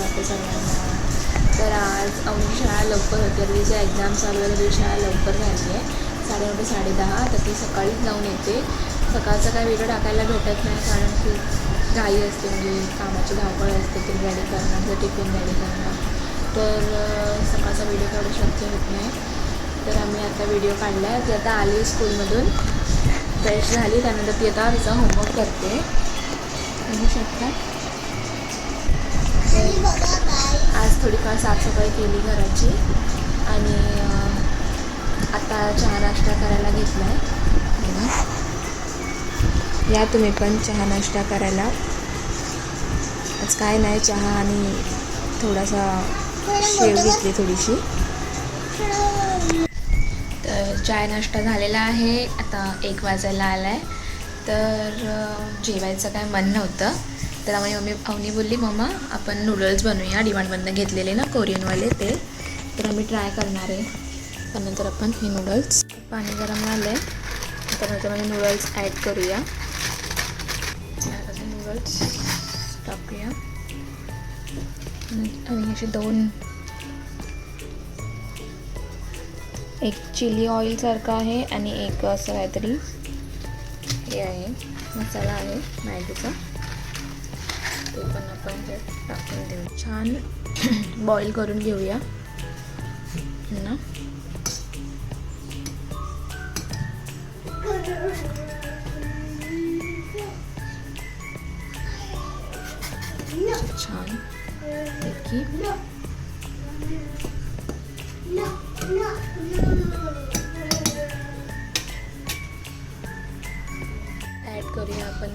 वाटतं सगळ्यांना. तर आज अवनीची शाळा लवकर होती, आता तिची एक्झाम चालू आहे, तर शाळा लवकर झाली आहे 9:30 10:30. तर ती सकाळीच जाऊन येते. सकाळचा काय व्हिडिओ टाकायला भेटत नाही कारण की घाई असते, म्हणजे कामाची धावपळ असते, ती रेडी करणं, तर टिफिन रेडी करणं, तर सकाळचा व्हिडिओ काढू शक्य होत नाही. तर आम्ही आता व्हिडिओ काढला आहे. ती आता आली स्कूलमधून, फ्रेश झाली, त्यानंतर ती आता तिचा होमवर्क करते, बघू शकता. आज थोडीफार साफसफाई केली घराची आणि आता चहा नाश्ता करायला घेतला आहे. या तुम्ही पण चहा नाश्ता करायला. आज काय नाही, चहा आणि थोडासा शेव घेतली थोडीशी. तर चहा नाश्ता झालेला आहे. आता 1 वाजायला आला आहे, तर जेवायचं काय मन नव्हतं, तर अवनी बोलली मम्मा आपण नूडल्स बनवूया, डिमांडमधनं घेतलेले ना कोरियनवाले ते, तर आम्ही ट्राय करणार आहे. त्यानंतर आपण हे नूडल्स, पाणी गरम झालं आहे, त्यानंतर आम्ही नूडल्स ॲड करूया. नूडल्स टाकूया आणि असे 2, एक चिली ऑइलसारखं आहे आणि एक असं काहीतरी हे आहे, मसाला आहे मॅगीचा, ते पण आपण टाकून देऊ. छान बॉईल करून घेऊया ना. छान पैकी ॲड करूया आपण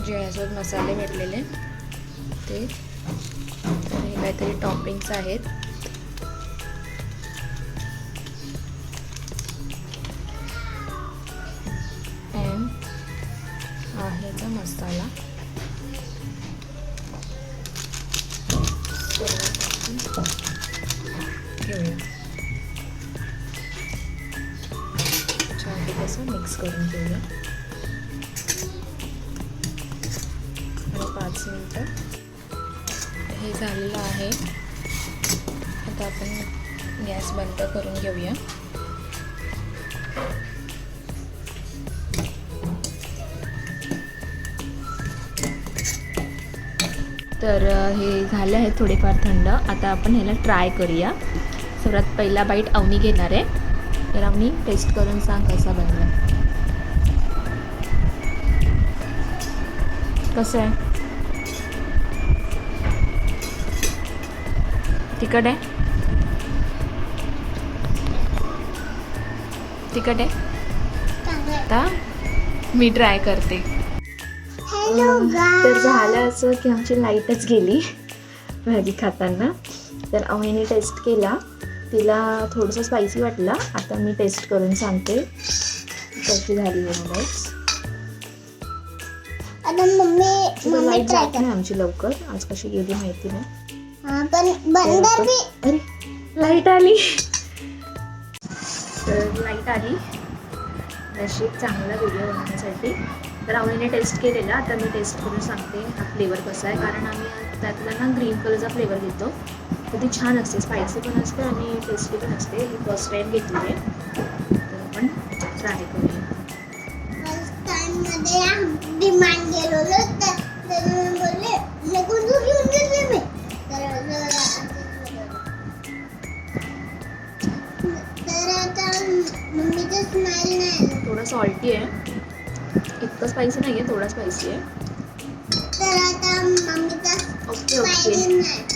जे याच्यात मसाले भेटलेले ते. तर हे काहीतरी टॉपिंग्स आहेत. अँड आहे का मसाला घेऊया. छान कसं मिक्स करून घेऊया आणि 5 मिनटं हे झालेलं आहे. आता आपण गॅस बंद करून घेऊया. तर हे झाले आहे थोडेफार थंड. आता आपण ह्याला ट्राय करूया. सर्वात पहिला बाईट अवनी घेणार आहे. तर अवनी टेस्ट करून सांग कसा बनला. कसं आहे? तिखट आहे? तिखट आहे? आता मी ट्राय करते. तर झालं असं की आमची लाईटच गेली भाजी खाताना. तर अवनीने टेस्ट केला, तिला थोडंसं स्पायसी वाटला. आता मी टेस्ट करून सांगते कशी झाली नूडल्स. लाईट जात नाही आमची लवकर, आज कशी गेली माहिती नाही. अरे लाईट आली. तर लाईट आली, नशीब चांगला व्हिडिओ बनवण्यासाठी. तर अवनीने टेस्ट केलेला, आता मी टेस्ट करून सांगते हा फ्लेवर कसा आहे. कारण आम्ही त्यातला ना ग्रीन कलरचा फ्लेवर घेतो, तर ती छान असते, स्पायसी पण असते आणि टेस्टी पण असते. ही फर्स्ट टाईम घेतली आहे, तर आपण ट्राय करूया. फर्स्ट टाईममध्ये डिमांड गेलो तर बोलले लगून घेऊन घेतले मी. तर आता मम्मीचं स्माईल नाही. थोडं सॉल्टी आहे, इतकं स्पायसी नाही आहे, थोडा स्पायसी आहे. तर आता मम्मीचा ओके नाही.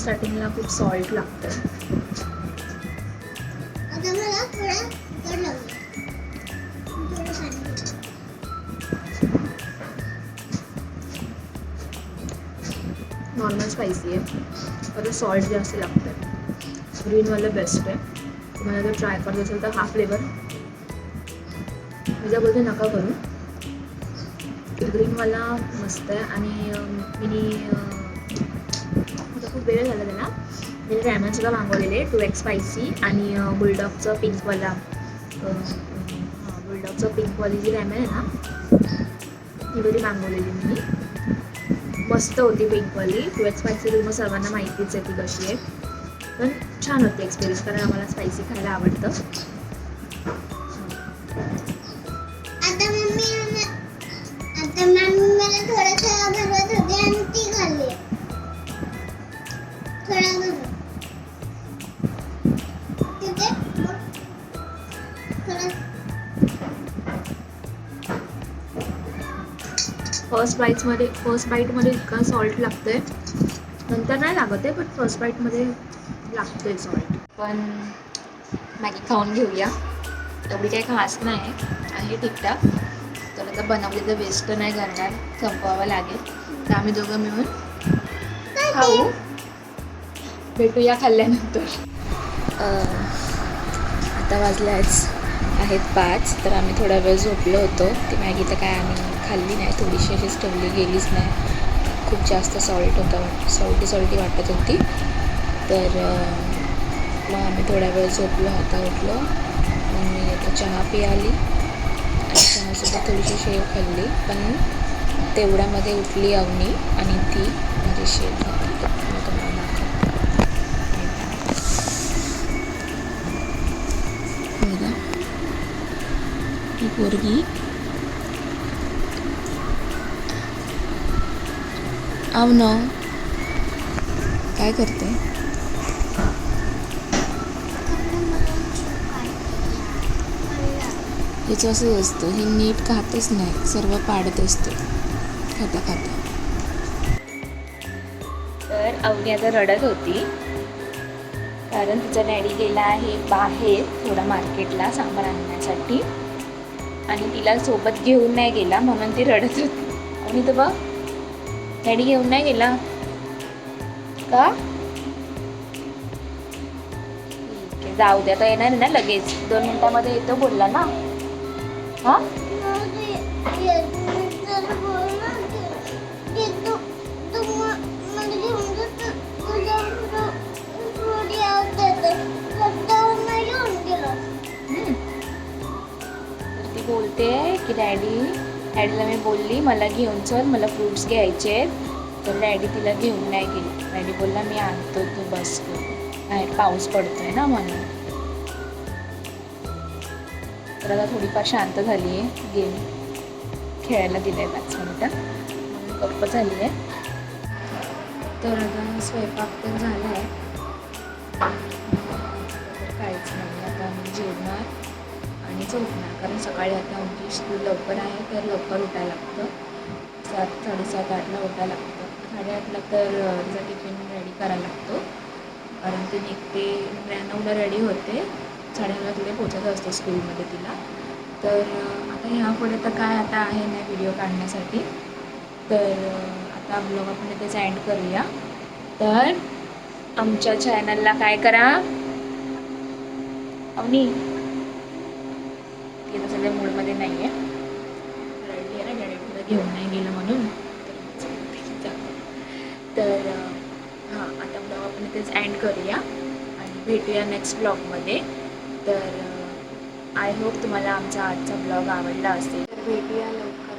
स्टार्टिंगला खूप सॉल्ट लागतं. आता मला थोडा तिखट लागलं. नॉर्मल स्पायसी आहे, परत सॉल्ट जास्त लागतं. ग्रीनवालं बेस्ट आहे. तुम्हाला जर ट्राय करत असेल तर हा फ्लेवर मी जर बोलते नका करू. ग्रीनवाला मस्त आहे आणि मिनी खूप वेळ झाला त्याला. मी रॅमन सुद्धा मागवलेले 2x स्पायसी आणि बुलडॉगचं पिंकवाला बुलडॉगचं पिंकवाली जी रॅमन आहे ना ती बरी मागवलेली मी. मस्त होती पिंकवाली. 2x स्पायसी तुम्हाला सर्वांना माहितीच आहे ती कशी आहे, पण छान होती एक्सपिरियन्स, कारण आम्हाला स्पायसी खायला आवडतं. आता मम्मी मला थोडंसं भरवत होती आणि ती खाल्ली थोडा भरवत. ठीक आहे मग थोडं फर्स्ट बाईटमध्ये इतका सॉल्ट लागतोय, नंतर नाही लागत आहे, पण फर्स्ट बाईटमध्ये लागतोय सॉल्ट. पण मॅगी खाऊन घेऊया. एवढी काही खास नाही आहे, ठीकठाक. तर आता बनवली तर वेस्ट नाही करणार, संपवावं लागेल. तर आम्ही दोघं मिळून खाऊ. भेटूया खाल्ल्यानंतर. आता आहेत 5. तर आम्ही थोडा वेळ झोपलो होतो. ती मॅगी तर काय आम्ही खाल्ली नाही, थोडीशी अशीच ठेवली, गेलीच नाही. खूप जास्त सॉल्ट होतं, सॉल्टी वाटत होती. तर मग आम्ही थोडा वेळ झोपलो, आता उठलो. मग मी आता चहा पियाली आणि चहासुद्धा थोडीशी शेव खाल्ली. पण तेवढ्यामध्ये उठली अवनी आणि ती माझी शेव खाल्ली. तर मी तुम्हाला दाखवते. ही पोरगी अवनो काय करते? हिचं असंच असतं, ही नीट खातच नाही, सर्व पाडत असते खाता. तर अवनी आता रडत होती, कारण तिचा डॅडी गेला आहे बाहेर थोडा मार्केटला सामान आणण्यासाठी आणि तिला सोबत घेऊन नाही गेला, म्हणून ती रडत होती. आणि तर बघ, डॅडी घेऊन नाही गेला का? ठीक आहे, जाऊ द्या. तर येणार आहे ना लगेच, 2 मिनिटामध्ये येतो बोलला ना. हा ती बोलते की डॅडीला मी बोलली मला घेऊन चल, मला फ्रूट्स घ्यायचे आहेत. तर डॅडी तिला घेऊन नाही गेली. डॅडी बोलला मी आणतो, तू बस बाहेर पाऊस पडतोय ना म्हणून. तर आता थोडीफार शांत झाली आहे, गेम खेळायला दिलं आहे 5 मिनिटं, म्हणून गप्प झाली आहे. तर आता स्वयंपाक तर झाला आहे, काहीच नाही. आता मी जेवणार आणि झोपणार, कारण सकाळी आता आमची स्कूल लवकर आहे, तर लवकर उठायला लागतं. 7, 7:30, 8ला उठायला लागतं. 8:30ला तर तिचा टिफिन रेडी करायला लागतो, कारण ती निघते 9ला रेडी होते, 9:30ला तिथे पोचायचं असतं स्कूलमध्ये तिला. तर आता ह्यापुढे तर काय आता आहे नाही व्हिडिओ काढण्यासाठी. तर आता ब्लॉग आपण इथेच एंड करूया. तर आमच्या चॅनलला काय करा, अवनी ती आता सध्या मूडमध्ये नाही आहे, रडली आहे ना, डॅडी तुला घेऊन नाही गेलं म्हणून. तर हां, आता ब्लॉग आपण इथेच एंड करूया आणि भेटूया नेक्स्ट ब्लॉगमध्ये. तर आय होप तुम्हाला आमचा आजचा ब्लॉग आवडला असेल. तर भेटूया लवकर.